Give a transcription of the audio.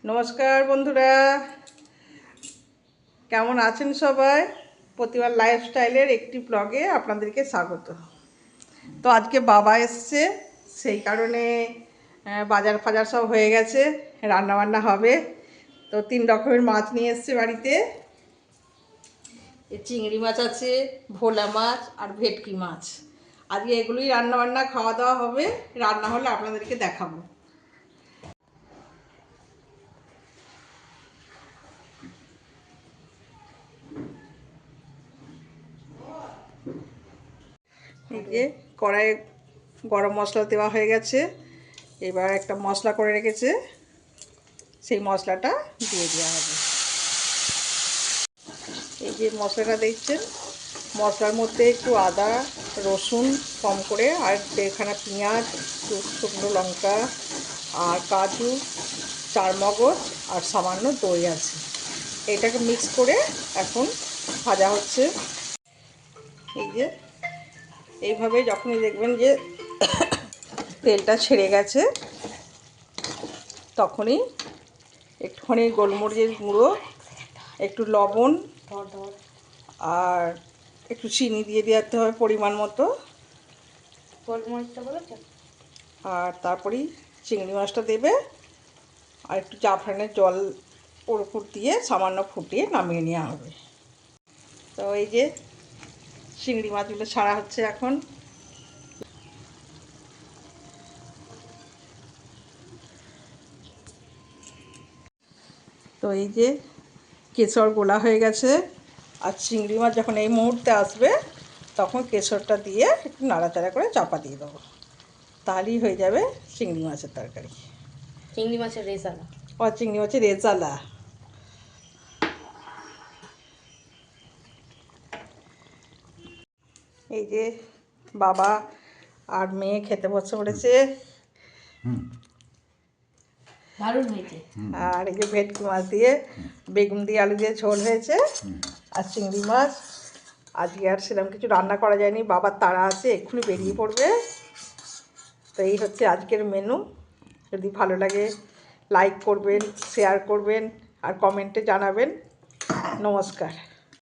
নমস্কার বন্ধুরা, কেমন আছেন সবাই? প্রতিবার লাইফস্টাইলের একটি ব্লগে আপনাদেরকে স্বাগত। তো আজকে বাবা এসছে, সেই কারণে বাজার ফাজার সব হয়ে গেছে, রান্নাবান্না হবে। তো 3 রকমের মাছ নিয়ে এসছে বাড়িতে। চিংড়ি মাছ আছে, ভোলা মাছ আর ভেটকি মাছ। আজকে এগুলোই রান্নাবান্না খাওয়া দাওয়া হবে। রান্না হলে আপনাদেরকে দেখাবো। এই যে কড়াইয়ে গরম মশলা দেওয়া হয়ে গেছে। এবার একটা মশলা করে রেখেছে, সেই মশলাটা দিয়ে দেওয়া হবে। এই যে মশলাটা দেখছেন, মশলার মধ্যে একটু আদা রসুন কম করে, আর 1.5খানা পেঁয়াজ, শুকনো লঙ্কা আর কাজু, 4 মগজ আর সামান্য দই আছে। এটাকে মিক্স করে এখন ভাজা হচ্ছে। এই যে এইভাবে যখনই দেখবেন যে তেলটা ছেড়ে গেছে, তখনই একটুখানি গোলমরিচের গুঁড়ো, একটু লবণ আর একটু চিনি দিয়ে দিতে হবে পরিমাণ মতো। আর তারপরেই চিংড়ি মাছটা দেবে, আর একটু জাফরানের জল ওর উপর দিয়ে সামান্য ফুটিয়ে নামিয়ে নেওয়া হবে। তো এই যে চিংড়ি মাছগুলো ছাড়া হচ্ছে এখন। তো এই যে কেশর গোলা হয়ে গেছে, আর চিংড়ি মাছ যখন এই মুহূর্তে আসবে তখন কেশরটা দিয়ে একটু নাড়াচাড়া করে চাপা দিয়ে দেবো, তাহলেই হয়ে যাবে চিংড়ি মাছের তরকারি। চিংড়ি মাছের রেজালা চিংড়ি মাছের রেজালা। এই যে বাবা আর মেয়ে খেতে বসে পড়েছে। দারুণ হয়েছে। আর এই যে ভেটকি মাছ দিয়ে বেগুন দিয়ে আলু দিয়ে ঝোল হয়েছে, আর চিংড়ি মাছ। আজকে আর সেরকম কিছু রান্না করা যায়নি, বাবার তাড়া আছে, এক্ষুনি বেরিয়ে পড়বে। তো এই হচ্ছে আজকের মেনু। যদি ভালো লাগে লাইক করবেন, শেয়ার করবেন আর কমেন্টে জানাবেন। নমস্কার।